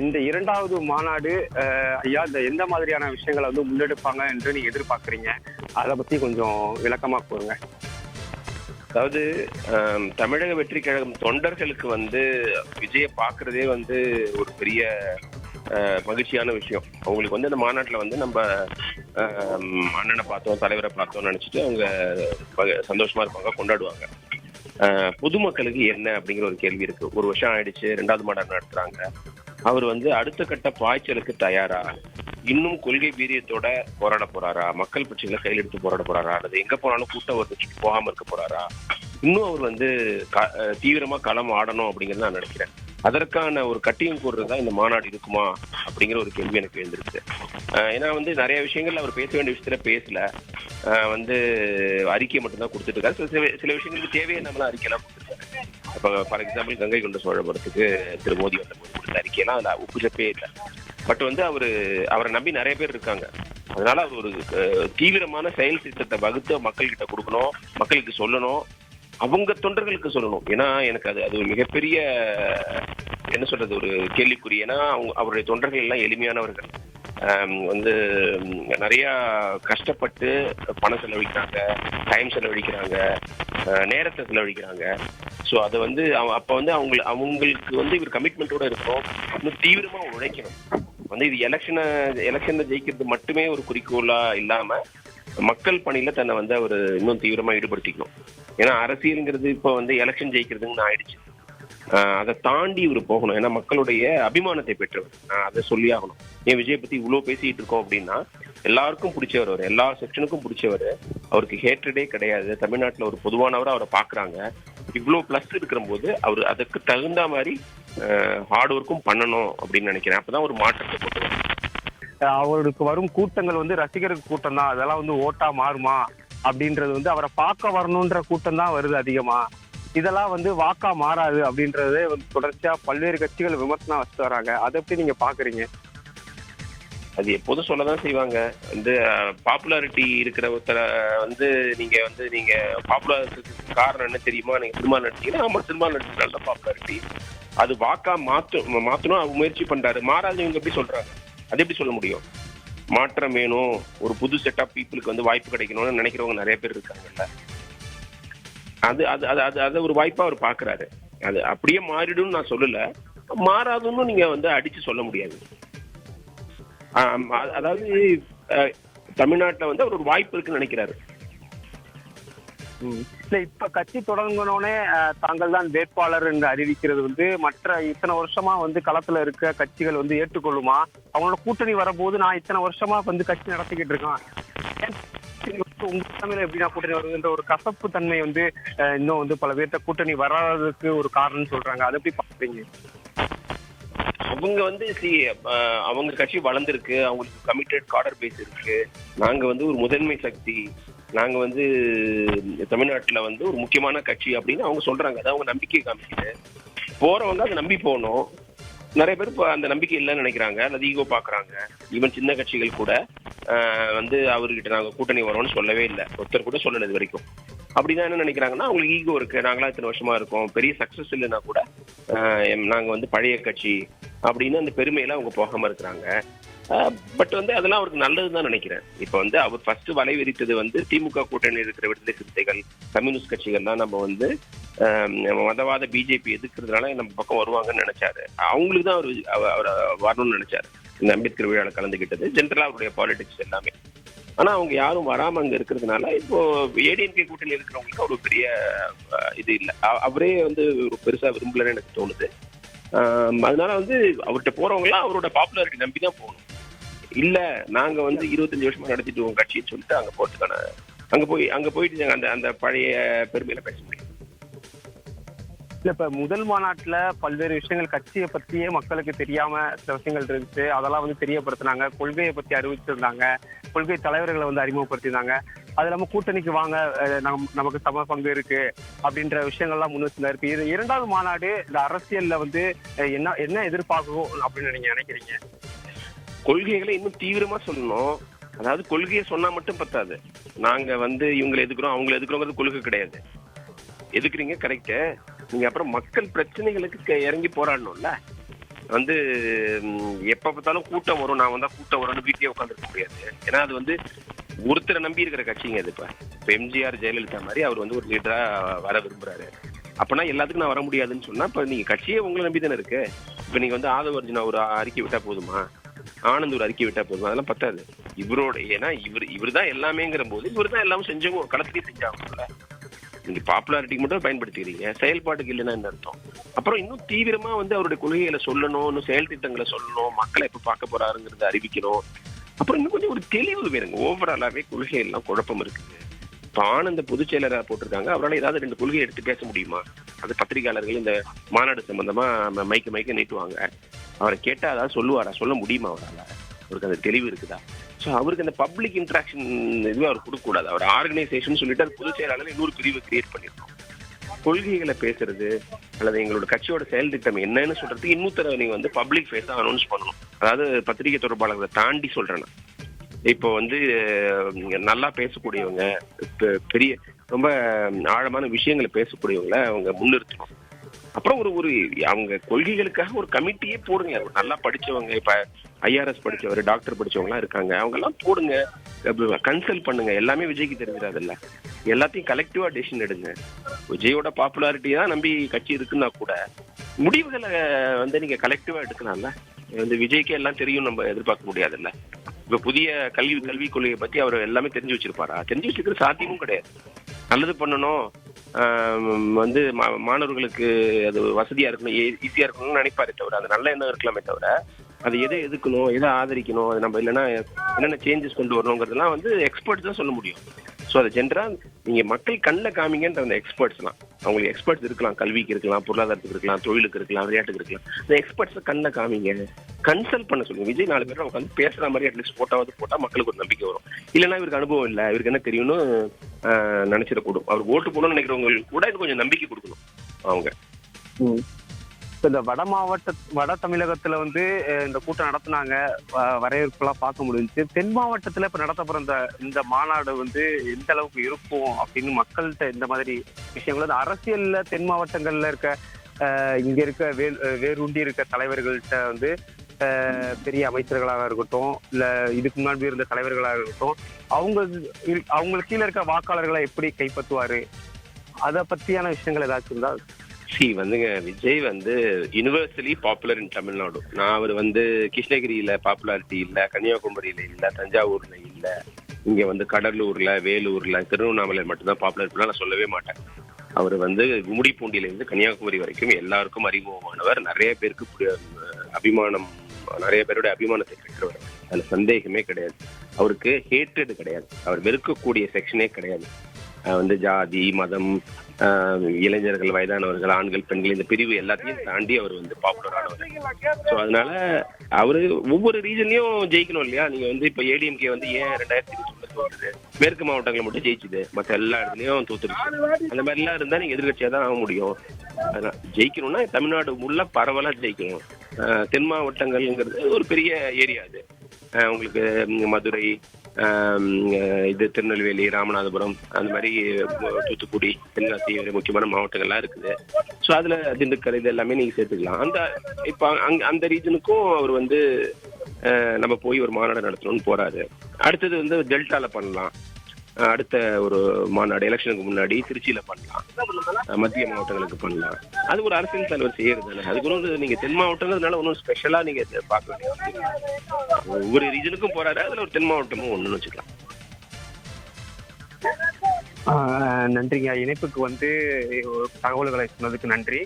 இந்த இரண்டாவது மாநாடு ஐயா இந்த எந்த மாதிரியான விஷயங்களை வந்து முன்னெடுப்பாங்க என்று நீங்க எதிர்பார்க்குறீங்க? அதை பத்தி கொஞ்சம் விளக்கமா கூறுங்க. அதாவது தமிழக வெற்றி கழகம் தொண்டர்களுக்கு வந்து விஜயை பார்க்கறதே வந்து ஒரு பெரிய மகிழ்ச்சியான விஷயம். அவங்களுக்கு வந்து அந்த மாநாட்டில் வந்து நம்ம அண்ணனை பார்த்தோம், தலைவரை பார்த்தோம்னு நினச்சிட்டு அவங்க சந்தோஷமா இருப்பாங்க, கொண்டாடுவாங்க. பொதுமக்களுக்கு என்ன அப்படிங்கிற ஒரு கேள்வி இருக்கு. ஒரு வருஷம் ஆயிடுச்சு, 2வது மாநாடு நடத்துறாங்க. அவர் வந்து அடுத்த கட்ட பாய்ச்சலுக்கு தயாரா, இன்னும் கொள்கை வீரியத்தோட போராட போறாரா, மக்கள் பிரச்சனைகளை கையில் எடுத்து போராட போறாரா, அல்லது எங்க போனாலும் கூட்டம் வந்துட்டு போகாம இருக்க போறாரா, இன்னும் அவர் வந்து தீவிரமா களம் ஆடணும் அப்படிங்கறத நான் நினைக்கிறேன். அதற்கான ஒரு கட்டியம் கூடுறதா இந்த மாநாடு இருக்குமா அப்படிங்கிற ஒரு கேள்வி எனக்கு எழுந்திருக்கு. ஏன்னா வந்து நிறைய விஷயங்கள்ல அவர் பேச வேண்டிய விஷயத்துல பேசல, வந்து அறிக்கை மட்டும்தான் கொடுத்துட்டு இருக்காரு. சில விஷயங்களுக்கு தேவையை நம்மளாம் அறிக்கையெல்லாம் கொடுத்துருக்காரு. இப்போ ஃபார் எக்ஸாம்பிள் கங்கை கொண்ட சோழபுரத்துக்கு திரு மோடி வந்தபோது கொடுத்த அறிக்கையெல்லாம் அதுல உப்புச்சப்பே இல்லை. பட் வந்து அவரை நம்பி நிறைய பேர் இருக்காங்க. அதனால அவர் ஒரு தீவிரமான செயல் திட்டத்தை வகுத்து மக்கள்கிட்ட கொடுக்கணும், மக்களுக்கு சொல்லணும், அவங்க தொண்டர்களுக்கு சொல்லணும். ஏன்னா எனக்கு அது ஒரு மிகப்பெரிய என்ன சொல்றது ஒரு கேள்விக்குறி. ஏன்னா அவருடைய தொண்டர்கள் எல்லாம் எளிமையானவர்கள், வந்து நிறைய கஷ்டப்பட்டு பணம் செலவழிக்கிறாங்க, டைம் செலவழிக்கிறாங்க, நேரத்தை செலவழிக்கிறாங்க. ஸோ அதை வந்து அப்போ வந்து அவங்களுக்கு வந்து இவர் கமிட்மெண்ட்டோட இருக்கணும், இன்னும் தீவிரமா உழைக்கணும். வந்து இது எலெக்ஷன்ல ஜெயிக்கிறது மட்டுமே ஒரு குறிக்கோளா இல்லாம மக்கள் பணியில தன்னை வந்து அவர் இன்னும் தீவிரமா ஈடுபடுத்திக்கணும். ஏன்னா அரசியல்ங்கிறது இப்போ வந்து எலெக்ஷன் ஜெயிக்கிறதுன்னு ஆயிடுச்சு. அதை தாண்டி இவர் போகணும். ஏன்னா மக்களுடைய அபிமானத்தை பெற்றவர், அதை சொல்லி ஆகணும். ஏன் விஜய் பத்தி இவ்வளவு பேசிட்டு இருக்கோம் அப்படின்னா, எல்லாருக்கும் பிடிச்சவர், அவர் எல்லா செக்ஷனுக்கும் பிடிச்சவர், அவருக்கு ஹேட்ரடே கிடையாது. தமிழ்நாட்டில் ஒரு பொதுவானவரை அவரை பாக்குறாங்க. இவ்வளவு பிளஸ் இருக்கிற போது அவர் அதுக்கு தகுந்த மாதிரி ஹார்ட் ஒர்க்கும் பண்ணணும் அப்படின்னு நினைக்கிறேன். அப்பதான் ஒரு மாற்றத்தை கொண்டு வரும். அவருக்கு வரும் கூட்டங்கள் வந்து ரசிகருக்கு கூட்டம் தான், அதெல்லாம் வந்து ஓட்டா மாறுமா அப்படின்றது வந்து அவரை பார்க்க வரணுன்ற கூட்டம் தான் வருது அதிகமா. இதெல்லாம் வந்து வாக்கா மாறாது அப்படின்றதே வந்து தொடர்ச்சியா பல்வேறு கட்சிகள் விமர்சனம் வச்சுட்டு வராங்க. அதை எப்படி நீங்க பாக்குறீங்க? அது எப்போதும் சொல்லதான் செய்வாங்க. வந்து பாப்புலாரிட்டி இருக்கிற ஒருத்தரை வந்து நீங்க பாப்புலருக்கு காரணம் என்ன தெரியுமா? நீங்க சினிமா நடிச்சீங்கன்னா நம்ம சினிமா நடிச்சதுனால பாப்புலாரிட்டி. அது வாக்கா மாத்தணும் அவங்க முயற்சி பண்றாரு. மாறாது இவங்க எப்படி சொல்றாங்க? அது எப்படி சொல்ல முடியும்? மாற்றம் வேணும், ஒரு புது செட் ஆஃப் பீப்புளுக்கு வந்து வாய்ப்பு கிடைக்கணும்னு நினைக்கிறவங்க நிறைய பேர் இருக்காங்கல்ல. அது ஒரு வாய்ப்பா அவர் பாக்குறாரு. அது அப்படியே மாறிடும் நான் சொல்லல, மாறாதுன்னு நீங்க வந்து அடிச்சு சொல்ல முடியாது. அதாவது தமிழ்நாட்டுல வந்து அவர் ஒரு வாய்ப்பு இருக்குன்னு நினைக்கிறாரு. இப்ப கட்சி தொடங்கணும்னே தாங்கள் தான் வேட்பாளர் என்று அறிவிக்கிறது வந்து மற்ற இத்தனை வருஷமா வந்து களத்துல இருக்க கட்சிகள் வந்து ஏற்றுக்கொள்ளுமா? அவங்களோட கூட்டணி வரும்போது நான் இத்தனை வருஷமா வந்து கட்சி நடத்திக்கிட்டு இருக்கேன், உங்க தலைமையில எப்படின்னா கூட்டணி வருதுன்ற ஒரு கசப்பு தன்மை வந்து இன்னும் வந்து பல பேர்த்த கூட்டணி வராததுக்கு ஒரு காரணம் சொல்றாங்க. அதை எப்படி பாக்குறீங்க? அவங்க வந்து அவங்க கட்சி வளர்ந்துருக்கு, அவங்களுக்கு கமிட்டட் காடர் பேஸ் இருக்கு. நாங்க வந்து ஒரு முதன்மை சக்தி, நாங்க வந்து தமிழ்நாட்டுல வந்து ஒரு முக்கியமான கட்சி அப்படின்னு அவங்க சொல்றாங்க. அது அவங்க நம்பிக்கை காமிக்குது. போறவங்க அதை நம்பி போகணும். நிறைய பேர் அந்த நம்பிக்கை இல்லைன்னு நினைக்கிறாங்க, அல்லது ஈகோ பாக்குறாங்க. ஈவன் சின்ன கட்சிகள் கூட வந்து அவர்கிட்ட நாங்க கூட்டணி வரோம்னு சொல்லவே இல்லை, ஒருத்தர் கூட சொல்லல இது வரைக்கும். அப்படிதான் என்ன நினைக்கிறாங்கன்னா, அவங்களுக்கு ஈகோ இருக்கு, நாங்களா இத்தனை வருஷமா இருக்கோம், பெரிய சக்சஸ் இல்லைன்னா கூட நாங்க வந்து பழைய கட்சி அப்படின்னு அந்த பெருமையில அவங்க போகாம இருக்கிறாங்க. பட் வந்து அதெல்லாம் அவருக்கு நல்லதுதான் நினைக்கிறேன். இப்ப வந்து அவர் ஃபர்ஸ்ட் வலை விரித்தது வந்து திமுக கூட்டணி இருக்கிற விடுதலை சிறுத்தைகள், கம்யூனிஸ்ட் கட்சிகள்லாம் நம்ம வந்து மதவாத பிஜேபி எதிர்க்கிறதுனால நம்ம பக்கம் வருவாங்கன்னு நினைச்சாரு. அவங்களுக்கு தான் அவர் வரணும்னு நினைச்சாரு. இந்த அம்பேத்கர் விழால கலந்துகிட்டது ஜென்ரலா அவருடைய பாலிடிக்ஸ் எல்லாமே. ஆனா அவங்க யாரும் வராம அங்க இருக்கிறதுனால இப்போ ஏடிஎம்கே கூட்டணி இருக்கிறவங்களுக்கு ஒரு பெரிய இது இல்லை. அவரே வந்து ஒரு பெருசா விரும்பலன்னு எனக்கு தோணுது. அதனால வந்து அவர்கிட்ட போறவங்க எல்லாம் அவரோட பாப்புலாரிட்டி நம்பி தான் போகணும். இல்ல நாங்க வந்து 25 வருஷமா நடத்திட்டு உங்க கட்சின்னு சொல்லிட்டு அங்க போறதுக்கான அங்க போயிட்டு அந்த பழைய பெருமையில பேச முடியும். இப்ப முதல் மாநாட்டுல பல்வேறு விஷயங்கள் கட்சியை பத்தியே மக்களுக்கு தெரியாம சில விஷயங்கள் இருந்துச்சு, அதெல்லாம் வந்து தெரியப்படுத்தினாங்க. கொள்கையை பத்தி அறிவிச்சிருந்தாங்க, கொள்கை தலைவர்களை வந்து அறிமுகப்படுத்தினாங்க. அது இல்லாம கூட்டணிக்கு வாங்க, நமக்கு சம பங்கு இருக்கு அப்படின்ற விஷயங்கள்லாம் முன் வச்சிருந்தாரு. இது 2வது மாநாடு இந்த அரசியல்ல வந்து என்ன எதிர்பார்க்கும் அப்படின்னு நீங்க நினைக்கிறீங்க? கொள்கைகளை இன்னும் தீவிரமா சொல்லணும். அதாவது கொள்கையை சொன்னா மட்டும் பத்தாது. நாங்க வந்து இவங்களை எதுக்குறோம் அவங்களை எதுக்குறோங்கிறது கொள்கை கிடையாது. எதுக்குறீங்க கரெக்ட், நீங்க அப்புறம் மக்கள் பிரச்சனைகளுக்கு இறங்கி போராடணும்ல. வந்து எப்ப பார்த்தாலும் கூட்டம் வரும், நான் வந்தா கூட்டம் வரும்னு வீட்லயே உட்காந்துருக்க முடியாது. ஏன்னா அது வந்து ஒருத்தரை நம்பி இருக்கிற கட்சிங்க அது. இப்ப எம்ஜிஆர் ஜெயலலிதா மாதிரி அவர் வந்து ஒரு லீடரா வர விரும்புறாரு. அப்பனா எல்லாத்துக்கும் நான் வர முடியாதுன்னு சொன்னா இப்ப நீங்க கட்சியே உங்களை நம்பி தானே இருக்கு. இப்ப நீங்க வந்து ஆதவ அர்ஜுனா ஒரு அறிக்கை விட்டா போதுமா, ஆனந்த் ஒரு அறிக்கை விட்டா போதுமா? அதெல்லாம் பத்தாது. இவரோட ஏன்னா இவர் தான் எல்லாமேங்கிற போது இவர் தான் எல்லாமே செஞ்சவங்க, களத்திலேயே செஞ்சாங்க. நீங்க பாப்புலாரிட்டிக்கு மட்டும் பயன்படுத்திக்கிறீங்க, செயல்பாட்டுக்கு இல்லைன்னா என்ன அர்த்தம்? அப்புறம் இன்னும் தீவிரமா வந்து அவருடைய கொள்கைகளை சொல்லணும், இன்னும் செயல் திட்டங்களை சொல்லணும், மக்களை எப்ப பார்க்க போறாருங்கிறத அறிவிக்கணும். அப்புறம் இன்னும் கொஞ்சம் ஒரு தெளிவு வேணுங்க. ஓவராலாவே கொள்கை எல்லாம் குழப்பம் இருக்குது. இப்ப ஆனந்த பொதுச் செயலரா போட்டிருக்காங்க, அவரால் ஏதாவது 2 கொள்கையை எடுத்து பேச முடியுமா? அது பத்திரிகையாளர்கள் இந்த மாநாடு சம்பந்தமா மைக்க நீட்டுவாங்க. அவரை கேட்டா அதாவது சொல்லுவாரா, சொல்ல முடியுமா அவரால்? அவருக்கு அந்த தெளிவு இருக்குதா? ஸோ அவருக்கு அந்த பப்ளிக் இன்ட்ராக்ஷன் இதுவே அவர் கொடுக்கக்கூடாது. அவர் ஆர்கனைசேஷன் சொல்லிட்டு அது பொதுச் செயலாளர் இன்னொரு பிரிவு கிரியேட் பண்ணிருக்கோம். கொள்கைகளை பேசுறது அல்லது எங்களோட கட்சியோட செயல் திட்டம் என்னன்னு சொல்றது இன்னொருத்தர நீங்க வந்து பப்ளிக் ஃபேஸா அனௌன்ஸ் பண்ணணும். அதாவது பத்திரிகை தொடர்பாளர்களை தாண்டி சொல்றேன். இப்போ வந்து நல்லா பேசக்கூடியவங்க, பெரிய ரொம்ப ஆழமான விஷயங்களை பேசக்கூடியவங்களை அவங்க முன்னிறுத்தணும். அப்புறம் ஒரு அவங்க கொள்கைகளுக்காக ஒரு கமிட்டியே போடுங்க. நல்லா படிச்சவங்க, இப்ப ஐஆர்எஸ் படிச்சவர், டாக்டர் படிச்சவங்க இருக்காங்க, அவங்க எல்லாம் போடுங்க, கன்சல்ட் பண்ணுங்க. எல்லாமே விஜய்க்கு தெரிஞ்சிடாதுல்ல, எல்லாத்தையும் கலெக்டிவா டெசிஷன் எடுங்க. விஜயோட பாப்புலாரிட்டி தான் நம்பி கட்சி இருக்குன்னா கூட முடிவுகளை வந்து நீங்க கலெக்டிவா எடுக்கலாம்ல. வந்து விஜய்க்கு எல்லாம் தெரியும் நம்ம எதிர்பார்க்க முடியாதுல்ல. இப்ப புதிய கல்வி கொள்கையை பத்தி அவர் எல்லாமே தெரிஞ்சு வச்சிருப்பாரா? தெரிஞ்சு வச்சிருக்கிற சாத்தியமும் கிடையாது. நல்லது பண்ணணும், வந்து மாணவர்களுக்கு அது வசதியா இருக்கணும், ஈஸியா இருக்கணும்னு நினைப்பாரு தவிர, அது நல்ல எண்ணம் இருக்கலாமே தவிர, அது எதை எதுக்கணும், எதை ஆதரிக்கணும், அது நம்ம இல்லைன்னா என்னென்ன சேஞ்சஸ் கொண்டு வரணுங்கிறதுலாம் வந்து எக்ஸ்பர்ட்ஸ் தான் சொல்ல முடியும். ஸோ அது ஜென்ரலா நீங்க மக்கள் கண்ணில் காமிங்கன்ற அந்த எக்ஸ்பர்ட்ஸ்லாம், அவங்களுக்கு எக்ஸ்பர்ட்ஸ் இருக்கலாம், கல்விக்கு இருக்கலாம், பொருளாதாரத்துக்கு இருக்கலாம், தொழிலுக்கு இருக்கலாம், விளையாட்டுக்கு இருக்கலாம். இந்த எக்ஸ்பர்ட்ஸை கண்ணில் காமிங்க, கன்சல்ட் பண்ண சொல்லுங்க. விஜய் 4 பேர் உட்காந்து பேசுற மாதிரி அட்லீஸ்ட் போட்டா மக்களுக்கு ஒரு நம்பிக்கை வரும். இல்லைன்னா இவருக்கு அனுபவம் இல்லை, இவருக்கு என்ன தெரியும்னு நினைச்சிடக்கூடும். அவர் ஓட்டு போடணும்னு நினைக்கிறவங்களுக்கு கூட இது கொஞ்சம் நம்பிக்கை கொடுக்கணும் அவங்க. இந்த வட தமிழகத்துல வந்து இந்த கூட்டம் நடத்தினாங்க, வரவேற்பெல்லாம் பார்க்க முடிஞ்சுச்சு. தென் மாவட்டத்துல இப்ப நடத்தப்படுற இந்த மாநாடு வந்து எந்த அளவுக்கு இருக்கும் அப்படின்னு மக்கள்கிட்ட இந்த மாதிரி விஷயங்கள் அரசியல்ல தென் மாவட்டங்கள்ல இருக்க இங்க இருக்க வேரூண்டி இருக்க தலைவர்கள்ட்ட வந்து பெரிய அமைச்சர்களாக இருக்கட்டும், இல்ல இதுக்கு முன்னாடி இருந்த தலைவர்களாக இருக்கட்டும், அவங்களுக்கு கீழே இருக்க வாக்காளர்களை எப்படி கைப்பற்றுவாரு, அதை பத்தியான விஷயங்கள் ஏதாச்சும் இருந்தா? வந்துங்க, விஜய் வந்து யூனிவர்சலி பாப்புலர் இன் தமிழ்நாடு. நான் அவர் வந்து கிருஷ்ணகிரியில பாப்புலாரிட்டி இல்ல, கன்னியாகுமரியில இல்ல, தஞ்சாவூர்ல இல்ல, இங்க வந்து கடலூர்ல, வேலூர்ல, திருவண்ணாமலை மட்டும்தான் பாப்புலர் நான் சொல்லவே மாட்டேன். அவர் வந்து கும்மிடிப்பூண்டியில இருந்து கன்னியாகுமரி வரைக்கும் எல்லாருக்கும் அறிமுகமானவர். நிறைய பேருக்கு அபிமானம், நிறைய பேருடைய அபிமானத்தை பெற்றவர். அதுல சந்தேகமே கிடையாது. அவருக்கு ஹேட்ரட் கிடையாது, அவர் வெறுக்கக்கூடிய செக்ஷனே கிடையாது. வந்து ஜாதி, மதம், இளைஞர்கள், வயதானவர்கள், ஆண்கள், பெண்கள், இந்த பிரிவு எல்லாத்தையும் தாண்டி அவர் வந்து பாப்புலர் ஆனவர். ஸோ அதனால அவரு ஒவ்வொரு ரீஜன்லயும் ஜெயிக்கணும் இல்லையா? நீங்க வந்து இப்ப ஏடிஎம்கே வந்து ஏன் 2020 தோற்றுது, மேற்கு மாவட்டங்களை மட்டும் ஜெயிச்சுது, மற்ற எல்லா இடத்துலயும் தோத்துருச்சு. அந்த மாதிரி எல்லாம் இருந்தா நீங்க எதிர்கட்சியா தான் ஆக முடியும். அதனால ஜெயிக்கணும்னா தமிழ்நாடு உள்ள பரவலா ஜெயிக்கணும். தென் மாவட்டங்கள்ங்கிறது ஒரு பெரிய ஏரியா. அது உங்களுக்கு மதுரை, இது திருநெல்வேலி, ராமநாதபுரம், அந்த மாதிரி தூத்துக்குடி, தென்காசி முக்கியமான மாவட்டங்கள்லாம் இருக்குது. ஸோ அதுல திண்டுக்கல் இது எல்லாமே நீங்க சேர்த்துக்கலாம். இப்போ அந்த ரீஜனுக்கும் அவர் வந்து நம்ம போய் ஒரு மாநாடு நடத்தணும்னு போறாரு. அடுத்தது வந்து டெல்டால பண்ணலாம், அடுத்த ஒரு மாநாடு எலெக்ஷனுக்கு முன்னாடி திருச்சியில பண்ணலாம், மத்திய மாவட்டங்களுக்கு பண்ணலாம். அது ஒரு அரசியல் தலைவர் செய்யறது தானே. அதுக்கு ஒன்றும் நீங்க தென் மாவட்டங்கிறதுனால ஒன்றும் ஸ்பெஷலா நீங்க பார்க்க வேண்டிய ஒவ்வொரு ரீஜனுக்கும் போறாரு, அதுல ஒரு தென் மாவட்டமும் ஒண்ணுன்னு வச்சுக்கலாம். நன்றிங்க. இணைப்புக்கு வந்து தகவல்களை சொன்னதுக்கு நன்றி.